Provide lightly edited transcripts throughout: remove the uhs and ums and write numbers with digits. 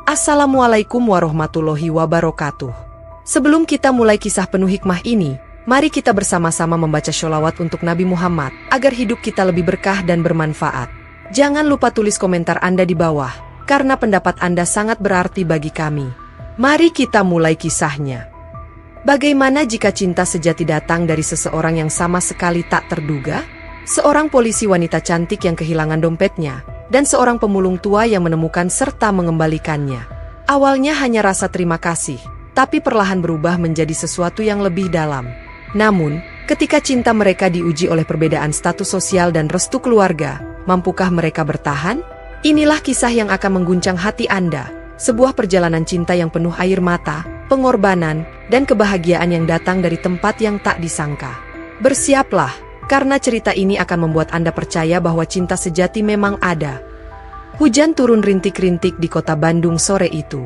Assalamualaikum warahmatullahi wabarakatuh. Sebelum kita mulai kisah penuh hikmah ini, mari kita bersama-sama membaca sholawat untuk Nabi Muhammad, agar hidup kita lebih berkah dan bermanfaat. Jangan lupa tulis komentar Anda di bawah, karena pendapat Anda sangat berarti bagi kami. Mari kita mulai kisahnya. Bagaimana jika cinta sejati datang dari seseorang yang sama sekali tak terduga? Seorang polisi wanita cantik yang kehilangan dompetnya, dan seorang pemulung tua yang menemukan serta mengembalikannya. Awalnya hanya rasa terima kasih, tapi perlahan berubah menjadi sesuatu yang lebih dalam. Namun, ketika cinta mereka diuji oleh perbedaan status sosial dan restu keluarga, mampukah mereka bertahan? Inilah kisah yang akan mengguncang hati Anda, sebuah perjalanan cinta yang penuh air mata, pengorbanan, dan kebahagiaan yang datang dari tempat yang tak disangka. Bersiaplah, karena cerita ini akan membuat Anda percaya bahwa cinta sejati memang ada. Hujan turun rintik-rintik di kota Bandung sore itu.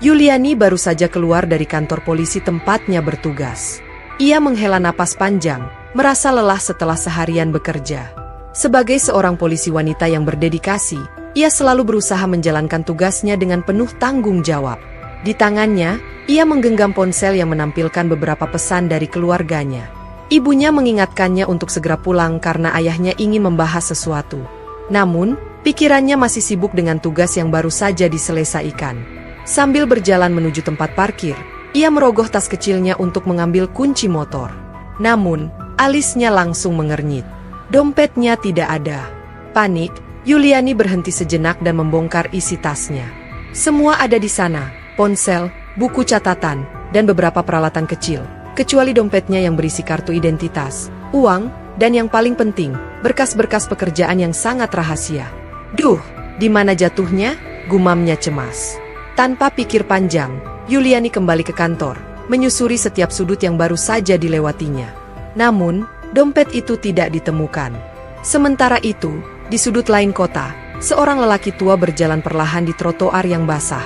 Yuliani baru saja keluar dari kantor polisi tempatnya bertugas. Ia menghela napas panjang, merasa lelah setelah seharian bekerja. Sebagai seorang polisi wanita yang berdedikasi, ia selalu berusaha menjalankan tugasnya dengan penuh tanggung jawab. Di tangannya, ia menggenggam ponsel yang menampilkan beberapa pesan dari keluarganya. Ibunya mengingatkannya untuk segera pulang karena ayahnya ingin membahas sesuatu. Namun, pikirannya masih sibuk dengan tugas yang baru saja diselesaikan. Sambil berjalan menuju tempat parkir, ia merogoh tas kecilnya untuk mengambil kunci motor. Namun, alisnya langsung mengernyit. Dompetnya tidak ada. Panik, Yuliani berhenti sejenak dan membongkar isi tasnya. Semua ada di sana, ponsel, buku catatan, dan beberapa peralatan kecil. Kecuali dompetnya yang berisi kartu identitas, uang, dan yang paling penting, berkas-berkas pekerjaan yang sangat rahasia. Duh, di mana jatuhnya? Gumamnya cemas. Tanpa pikir panjang, Yuliani kembali ke kantor, menyusuri setiap sudut yang baru saja dilewatinya. Namun, dompet itu tidak ditemukan. Sementara itu, di sudut lain kota, seorang lelaki tua berjalan perlahan di trotoar yang basah.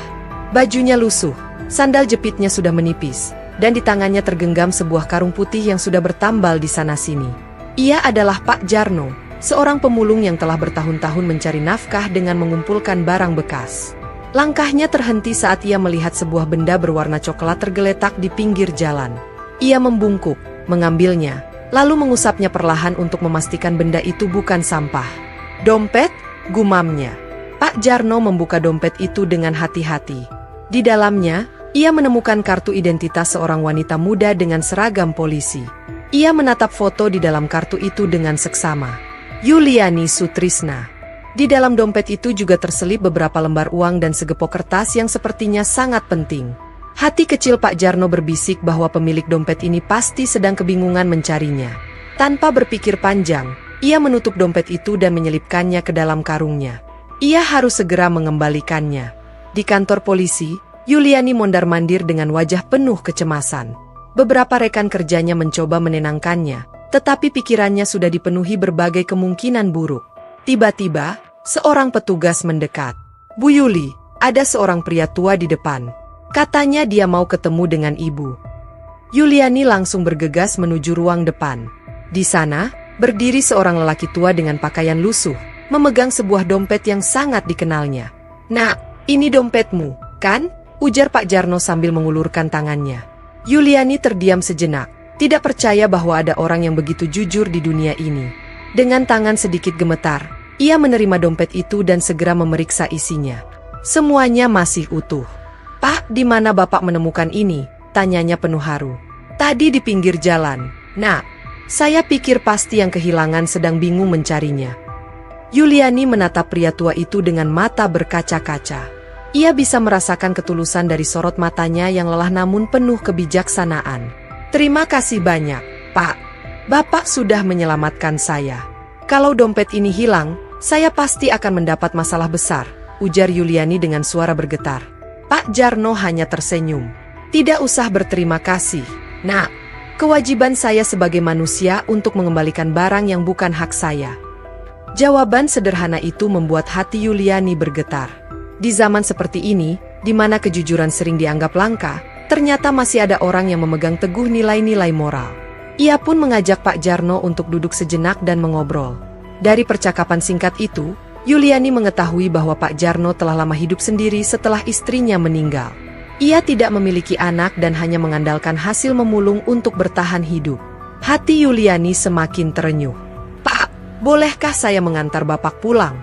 Bajunya lusuh, sandal jepitnya sudah menipis, dan di tangannya tergenggam sebuah karung putih yang sudah bertambal di sana-sini. Ia adalah Pak Jarno, seorang pemulung yang telah bertahun-tahun mencari nafkah dengan mengumpulkan barang bekas. Langkahnya terhenti saat ia melihat sebuah benda berwarna coklat tergeletak di pinggir jalan. Ia membungkuk, mengambilnya, lalu mengusapnya perlahan untuk memastikan benda itu bukan sampah. Dompet? Gumamnya. Pak Jarno membuka dompet itu dengan hati-hati. Di dalamnya, ia menemukan kartu identitas seorang wanita muda dengan seragam polisi. Ia menatap foto di dalam kartu itu dengan seksama. Yuliani Sutrisna. Di dalam dompet itu juga terselip beberapa lembar uang dan segepok kertas yang sepertinya sangat penting. Hati kecil Pak Jarno berbisik bahwa pemilik dompet ini pasti sedang kebingungan mencarinya. Tanpa berpikir panjang, ia menutup dompet itu dan menyelipkannya ke dalam karungnya. Ia harus segera mengembalikannya. Di kantor polisi, Yuliani mondar-mandir dengan wajah penuh kecemasan. Beberapa rekan kerjanya mencoba menenangkannya, tetapi pikirannya sudah dipenuhi berbagai kemungkinan buruk. Tiba-tiba, seorang petugas mendekat. "Bu Yuli, ada seorang pria tua di depan. Katanya dia mau ketemu dengan ibu." Yuliani langsung bergegas menuju ruang depan. Di sana, berdiri seorang lelaki tua dengan pakaian lusuh, memegang sebuah dompet yang sangat dikenalnya. "Nak, ini dompetmu, kan?" ujar Pak Jarno sambil mengulurkan tangannya. Yuliani terdiam sejenak, tidak percaya bahwa ada orang yang begitu jujur di dunia ini. Dengan tangan sedikit gemetar, ia menerima dompet itu dan segera memeriksa isinya. Semuanya masih utuh. "Pak, di mana Bapak menemukan ini?" tanyanya penuh haru. "Tadi di pinggir jalan, Nak. Saya pikir pasti yang kehilangan sedang bingung mencarinya." Yuliani menatap pria tua itu dengan mata berkaca-kaca. Ia bisa merasakan ketulusan dari sorot matanya yang lelah namun penuh kebijaksanaan. "Terima kasih banyak, Pak. Bapak sudah menyelamatkan saya. Kalau dompet ini hilang, saya pasti akan mendapat masalah besar," ujar Yuliani dengan suara bergetar. Pak Jarno hanya tersenyum. "Tidak usah berterima kasih, Nak. Kewajiban saya sebagai manusia untuk mengembalikan barang yang bukan hak saya." Jawaban sederhana itu membuat hati Yuliani bergetar. Di zaman seperti ini, di mana kejujuran sering dianggap langka, ternyata masih ada orang yang memegang teguh nilai-nilai moral. Ia pun mengajak Pak Jarno untuk duduk sejenak dan mengobrol. Dari percakapan singkat itu, Yuliani mengetahui bahwa Pak Jarno telah lama hidup sendiri setelah istrinya meninggal. Ia tidak memiliki anak dan hanya mengandalkan hasil memulung untuk bertahan hidup. Hati Yuliani semakin terenyuh. "Pak, bolehkah saya mengantar Bapak pulang?"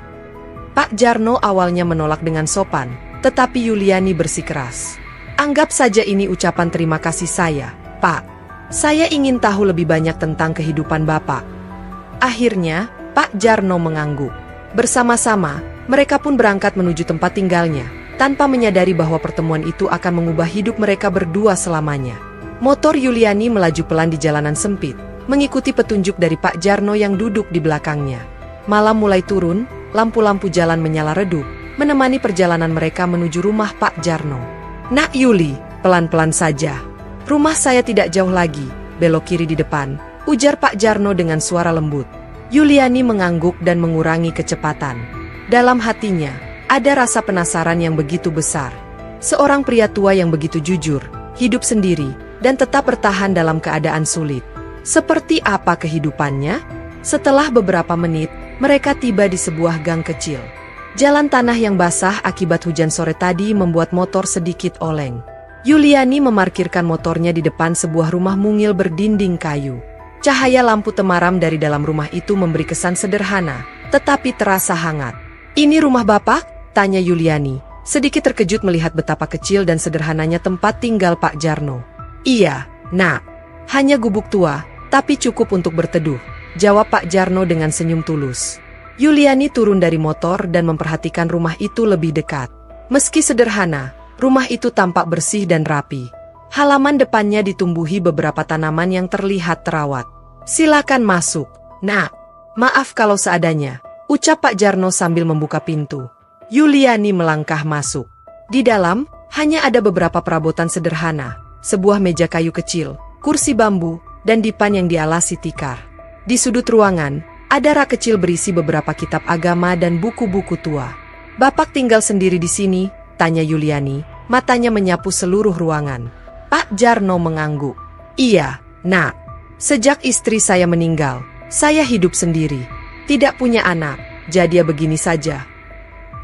Pak Jarno awalnya menolak dengan sopan, tetapi Yuliani bersikeras. "Anggap saja ini ucapan terima kasih saya, Pak. Saya ingin tahu lebih banyak tentang kehidupan Bapak." Akhirnya, Pak Jarno mengangguk. Bersama-sama, mereka pun berangkat menuju tempat tinggalnya, tanpa menyadari bahwa pertemuan itu akan mengubah hidup mereka berdua selamanya. Motor Yuliani melaju pelan di jalanan sempit, mengikuti petunjuk dari Pak Jarno yang duduk di belakangnya. Malam mulai turun, lampu-lampu jalan menyala redup, menemani perjalanan mereka menuju rumah Pak Jarno. "Nak Yuli, pelan-pelan saja. Rumah saya tidak jauh lagi, belok kiri di depan," ujar Pak Jarno dengan suara lembut. Yuliani mengangguk dan mengurangi kecepatan. Dalam hatinya, ada rasa penasaran yang begitu besar. Seorang pria tua yang begitu jujur, hidup sendiri, dan tetap bertahan dalam keadaan sulit. Seperti apa kehidupannya? Setelah beberapa menit, mereka tiba di sebuah gang kecil. Jalan tanah yang basah akibat hujan sore tadi membuat motor sedikit oleng. Yuliani memarkirkan motornya di depan sebuah rumah mungil berdinding kayu. Cahaya lampu temaram dari dalam rumah itu memberi kesan sederhana, tetapi terasa hangat. "Ini rumah Bapak?" tanya Yuliani, sedikit terkejut melihat betapa kecil dan sederhananya tempat tinggal Pak Jarno. "Iya, Nak. Hanya gubuk tua, tapi cukup untuk berteduh," jawab Pak Jarno dengan senyum tulus. Yuliani turun dari motor dan memperhatikan rumah itu lebih dekat. Meski sederhana, rumah itu tampak bersih dan rapi. Halaman depannya ditumbuhi beberapa tanaman yang terlihat terawat. "Silakan masuk, Nak. Maaf kalau seadanya," ucap Pak Jarno sambil membuka pintu. Yuliani melangkah masuk. Di dalam, hanya ada beberapa perabotan sederhana, sebuah meja kayu kecil, kursi bambu, dan dipan yang dialasi tikar. Di sudut ruangan, ada rak kecil berisi beberapa kitab agama dan buku-buku tua. "Bapak tinggal sendiri di sini?" tanya Yuliani, matanya menyapu seluruh ruangan. Pak Jarno mengangguk. "Iya, Nak. Sejak istri saya meninggal, saya hidup sendiri. Tidak punya anak, jadi ya begini saja."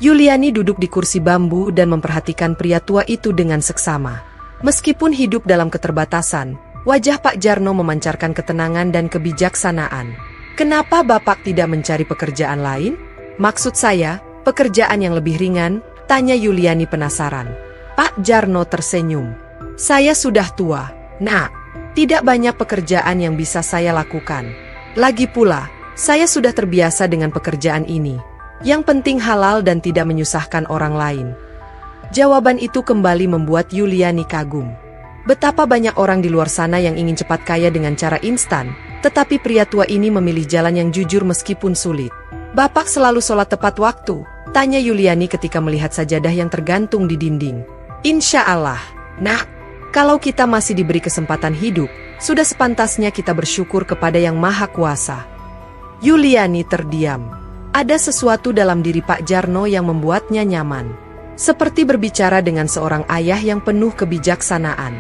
Yuliani duduk di kursi bambu dan memperhatikan pria tua itu dengan seksama. Meskipun hidup dalam keterbatasan, wajah Pak Jarno memancarkan ketenangan dan kebijaksanaan. "Kenapa Bapak tidak mencari pekerjaan lain?" "Maksud saya, pekerjaan yang lebih ringan," tanya Yuliani penasaran. Pak Jarno tersenyum. "Saya sudah tua, Nak. Tidak banyak pekerjaan yang bisa saya lakukan. Lagi pula, saya sudah terbiasa dengan pekerjaan ini. Yang penting halal dan tidak menyusahkan orang lain." Jawaban itu kembali membuat Yuliani kagum. Betapa banyak orang di luar sana yang ingin cepat kaya dengan cara instan, tetapi pria tua ini memilih jalan yang jujur meskipun sulit. "Bapak selalu sholat tepat waktu?" tanya Yuliani ketika melihat sajadah yang tergantung di dinding. "Insya Allah, Nak. Kalau kita masih diberi kesempatan hidup, sudah sepantasnya kita bersyukur kepada Yang Maha Kuasa." Yuliani terdiam. Ada sesuatu dalam diri Pak Jarno yang membuatnya nyaman. Seperti berbicara dengan seorang ayah yang penuh kebijaksanaan.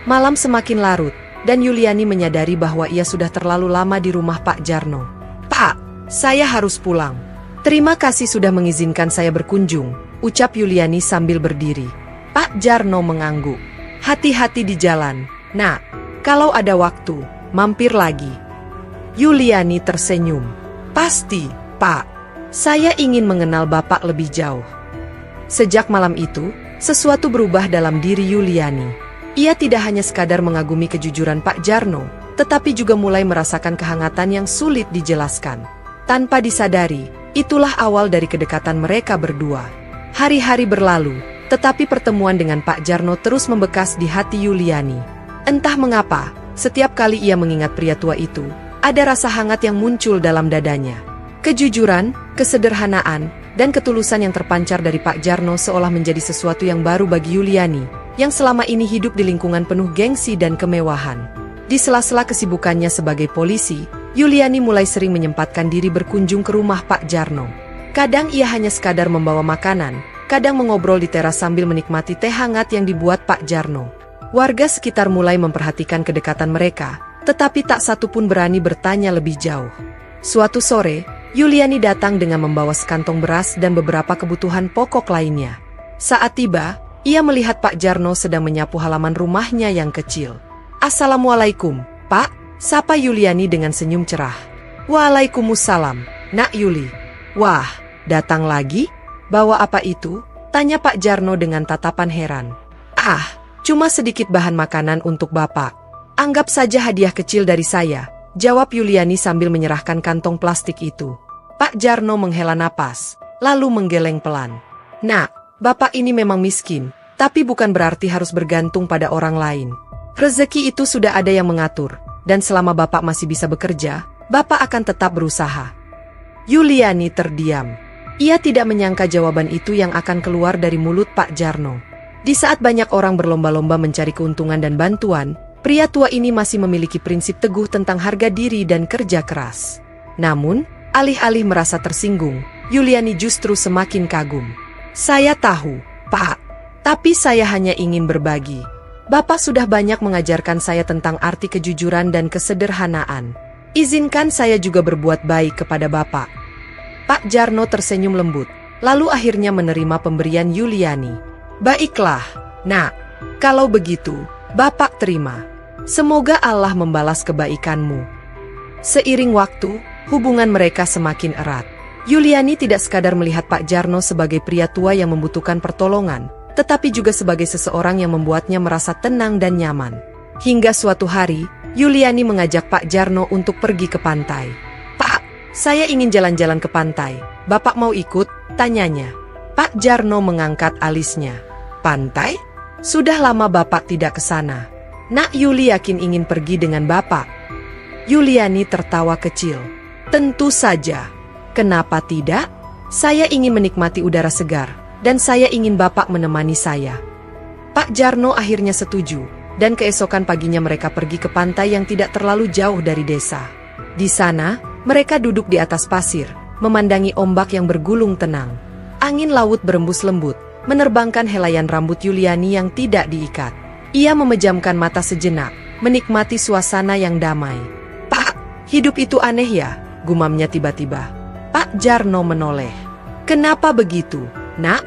Malam semakin larut, dan Yuliani menyadari bahwa ia sudah terlalu lama di rumah Pak Jarno. "Pak, saya harus pulang. Terima kasih sudah mengizinkan saya berkunjung," ucap Yuliani sambil berdiri. Pak Jarno mengangguk. "Hati-hati di jalan, Nak. Kalau ada waktu, mampir lagi." Yuliani tersenyum. "Pasti, Pak. Saya ingin mengenal Bapak lebih jauh." Sejak malam itu, sesuatu berubah dalam diri Yuliani. Ia tidak hanya sekadar mengagumi kejujuran Pak Jarno, tetapi juga mulai merasakan kehangatan yang sulit dijelaskan. Tanpa disadari, itulah awal dari kedekatan mereka berdua. Hari-hari berlalu, tetapi pertemuan dengan Pak Jarno terus membekas di hati Yuliani. Entah mengapa, setiap kali ia mengingat pria tua itu, ada rasa hangat yang muncul dalam dadanya. Kejujuran, kesederhanaan, dan ketulusan yang terpancar dari Pak Jarno seolah menjadi sesuatu yang baru bagi Yuliani, yang selama ini hidup di lingkungan penuh gengsi dan kemewahan. Di sela-sela kesibukannya sebagai polisi, Yuliani mulai sering menyempatkan diri berkunjung ke rumah Pak Jarno. Kadang ia hanya sekadar membawa makanan, kadang mengobrol di teras sambil menikmati teh hangat yang dibuat Pak Jarno. Warga sekitar mulai memperhatikan kedekatan mereka, tetapi tak satu pun berani bertanya lebih jauh. Suatu sore, Yuliani datang dengan membawa sekantong beras dan beberapa kebutuhan pokok lainnya. Saat tiba, ia melihat Pak Jarno sedang menyapu halaman rumahnya yang kecil. "Assalamualaikum, Pak," sapa Yuliani dengan senyum cerah. "Waalaikumsalam, Nak Yuli." "Wah, datang lagi? Bawa apa itu?" tanya Pak Jarno dengan tatapan heran. "Ah, cuma sedikit bahan makanan untuk Bapak. Anggap saja hadiah kecil dari saya," jawab Yuliani sambil menyerahkan kantong plastik itu. Pak Jarno menghela napas, lalu menggeleng pelan. "Nak, Bapak ini memang miskin, tapi bukan berarti harus bergantung pada orang lain. Rezeki itu sudah ada yang mengatur, dan selama Bapak masih bisa bekerja, Bapak akan tetap berusaha." Yuliani terdiam. Ia tidak menyangka jawaban itu yang akan keluar dari mulut Pak Jarno. Di saat banyak orang berlomba-lomba mencari keuntungan dan bantuan, pria tua ini masih memiliki prinsip teguh tentang harga diri dan kerja keras. Namun, alih-alih merasa tersinggung, Yuliani justru semakin kagum. "Saya tahu, Pak, tapi saya hanya ingin berbagi. Bapak sudah banyak mengajarkan saya tentang arti kejujuran dan kesederhanaan. Izinkan saya juga berbuat baik kepada Bapak." Pak Jarno tersenyum lembut, lalu akhirnya menerima pemberian Yuliani. "Baiklah, Nak, kalau begitu, Bapak terima. Semoga Allah membalas kebaikanmu." Seiring waktu, hubungan mereka semakin erat. Yuliani tidak sekadar melihat Pak Jarno sebagai pria tua yang membutuhkan pertolongan, tetapi juga sebagai seseorang yang membuatnya merasa tenang dan nyaman. Hingga suatu hari, Yuliani mengajak Pak Jarno untuk pergi ke pantai. "Pak, saya ingin jalan-jalan ke pantai. Bapak mau ikut?" tanyanya. Pak Jarno mengangkat alisnya. "Pantai? Sudah lama Bapak tidak ke sana. Nak Yuli yakin ingin pergi dengan Bapak." Yuliani tertawa kecil. "Tentu saja. Kenapa tidak? Saya ingin menikmati udara segar, dan saya ingin Bapak menemani saya." Pak Jarno akhirnya setuju, dan keesokan paginya mereka pergi ke pantai yang tidak terlalu jauh dari desa. Di sana, mereka duduk di atas pasir, memandangi ombak yang bergulung tenang. Angin laut berembus lembut, menerbangkan helaian rambut Yuliani yang tidak diikat. Ia memejamkan mata sejenak, menikmati suasana yang damai. "Pak, hidup itu aneh ya?" gumamnya tiba-tiba. Pak Jarno menoleh. "Kenapa begitu, Nak?"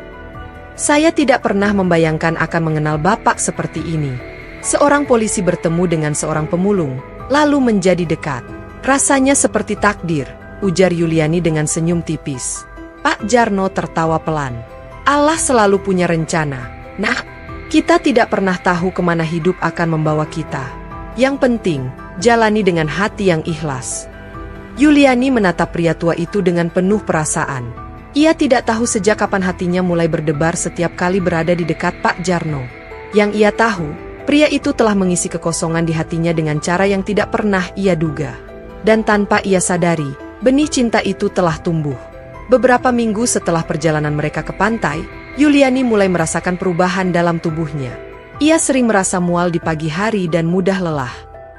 "Saya tidak pernah membayangkan akan mengenal Bapak seperti ini. Seorang polisi bertemu dengan seorang pemulung, lalu menjadi dekat. Rasanya seperti takdir," ujar Yuliani dengan senyum tipis. Pak Jarno tertawa pelan. "Allah selalu punya rencana, Nak. Kita tidak pernah tahu kemana hidup akan membawa kita. Yang penting, jalani dengan hati yang ikhlas." Yuliani menatap pria tua itu dengan penuh perasaan. Ia tidak tahu sejak kapan hatinya mulai berdebar setiap kali berada di dekat Pak Jarno. Yang ia tahu, pria itu telah mengisi kekosongan di hatinya dengan cara yang tidak pernah ia duga. Dan tanpa ia sadari, benih cinta itu telah tumbuh. Beberapa minggu setelah perjalanan mereka ke pantai, Yuliani mulai merasakan perubahan dalam tubuhnya. Ia sering merasa mual di pagi hari dan mudah lelah.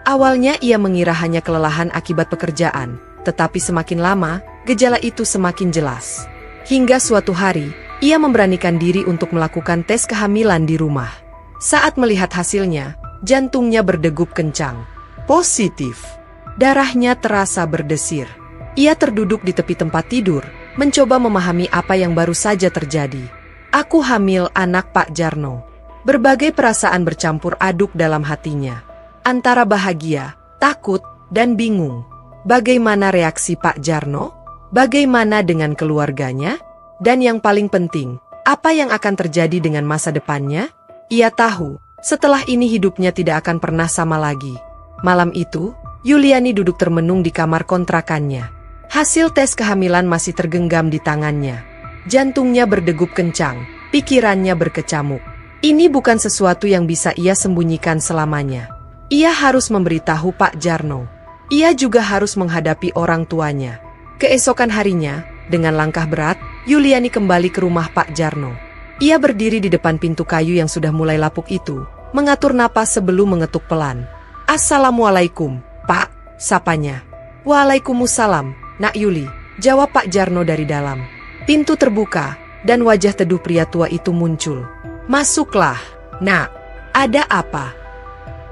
Awalnya ia mengira hanya kelelahan akibat pekerjaan, tetapi semakin lama, gejala itu semakin jelas. Hingga suatu hari, ia memberanikan diri untuk melakukan tes kehamilan di rumah. Saat melihat hasilnya, jantungnya berdegup kencang. Positif. Darahnya terasa berdesir. Ia terduduk di tepi tempat tidur, mencoba memahami apa yang baru saja terjadi. "Aku hamil anak Pak Jarno." Berbagai perasaan bercampur aduk dalam hatinya. Antara bahagia, takut, dan bingung. Bagaimana reaksi Pak Jarno? Bagaimana dengan keluarganya? Dan yang paling penting, apa yang akan terjadi dengan masa depannya? Ia tahu, setelah ini hidupnya tidak akan pernah sama lagi. Malam itu, Yuliani duduk termenung di kamar kontrakannya. Hasil tes kehamilan masih tergenggam di tangannya. Jantungnya berdegup kencang, pikirannya berkecamuk. Ini bukan sesuatu yang bisa ia sembunyikan selamanya. Ia harus memberitahu Pak Jarno. Ia juga harus menghadapi orang tuanya. Keesokan harinya, dengan langkah berat, Yuliani kembali ke rumah Pak Jarno. Ia berdiri di depan pintu kayu yang sudah mulai lapuk itu, mengatur napas sebelum mengetuk pelan. "Assalamualaikum, Pak," sapanya. "Waalaikumsalam, Nak Yuli," jawab Pak Jarno dari dalam. Pintu terbuka, dan wajah teduh pria tua itu muncul. "Masuklah, Nak. Ada apa?"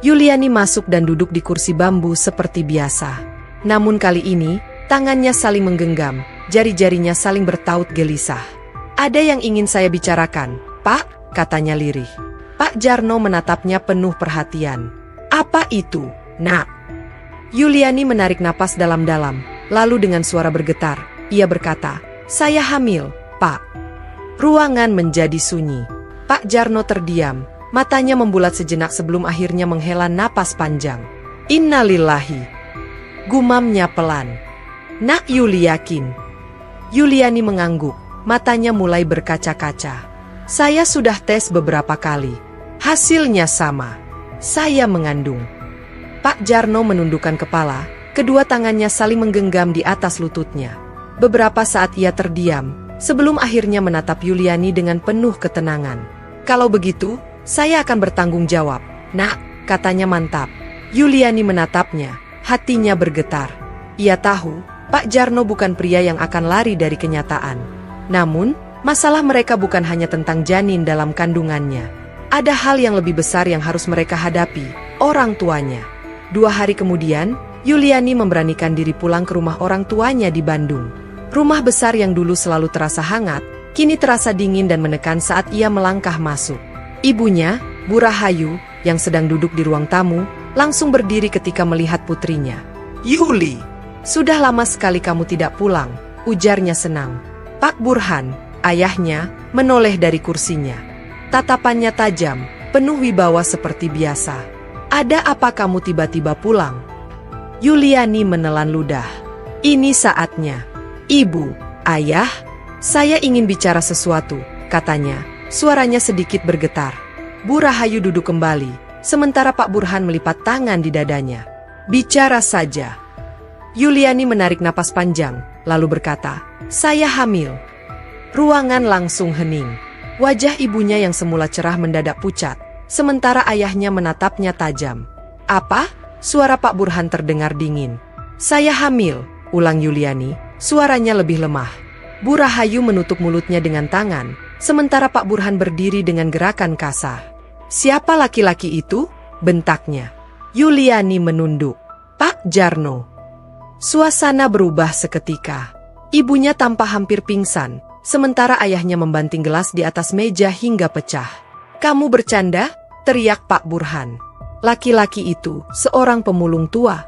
Yuliani masuk dan duduk di kursi bambu seperti biasa. Namun kali ini, Tangannya saling menggenggam, jari-jarinya saling bertaut gelisah. "Ada yang ingin saya bicarakan, Pak," katanya lirih. Pak Jarno menatapnya penuh perhatian. "Apa itu, Nak?" Yuliani menarik napas dalam-dalam, lalu dengan suara bergetar, ia berkata, "Saya hamil, Pak." Ruangan menjadi sunyi. Pak Jarno terdiam, matanya membulat sejenak sebelum akhirnya menghela napas panjang. "Innalillahi," gumamnya pelan. "Nak Yuli yakin?" Yuliani mengangguk, matanya mulai berkaca-kaca. "Saya sudah tes beberapa kali. Hasilnya sama. Saya mengandung." Pak Jarno menundukkan kepala, kedua tangannya saling menggenggam di atas lututnya. Beberapa saat ia terdiam, sebelum akhirnya menatap Yuliani dengan penuh ketenangan. "Kalau begitu, saya akan bertanggung jawab, Nak," katanya mantap. Yuliani menatapnya, hatinya bergetar. Ia tahu, Pak Jarno bukan pria yang akan lari dari kenyataan. Namun, masalah mereka bukan hanya tentang janin dalam kandungannya. Ada hal yang lebih besar yang harus mereka hadapi, orang tuanya. 2 hari kemudian, Yuliani memberanikan diri pulang ke rumah orang tuanya di Bandung. Rumah besar yang dulu selalu terasa hangat, kini terasa dingin dan menekan saat ia melangkah masuk. Ibunya, Bu Rahayu, yang sedang duduk di ruang tamu, langsung berdiri ketika melihat putrinya. "Yuli, sudah lama sekali kamu tidak pulang," ujarnya senang. Pak Burhan, ayahnya, menoleh dari kursinya. Tatapannya tajam, penuh wibawa seperti biasa. "Ada apa kamu tiba-tiba pulang?" Yuliani menelan ludah. "Ini saatnya." "Ibu, Ayah, saya ingin bicara sesuatu," katanya. Suaranya sedikit bergetar. Bu Rahayu duduk kembali, sementara Pak Burhan melipat tangan di dadanya. "Bicara saja." Yuliani menarik napas panjang, lalu berkata, "Saya hamil." Ruangan langsung hening. Wajah ibunya yang semula cerah mendadak pucat, sementara ayahnya menatapnya tajam. "Apa?" Suara Pak Burhan terdengar dingin. "Saya hamil," ulang Yuliani, suaranya lebih lemah. Bu Rahayu menutup mulutnya dengan tangan, sementara Pak Burhan berdiri dengan gerakan kasar. "Siapa laki-laki itu?" bentaknya. Yuliani menunduk. "Pak Jarno." Suasana berubah seketika. Ibunya tampak hampir pingsan, sementara ayahnya membanting gelas di atas meja hingga pecah. "Kamu bercanda?" teriak Pak Burhan. Laki-laki itu, seorang pemulung tua,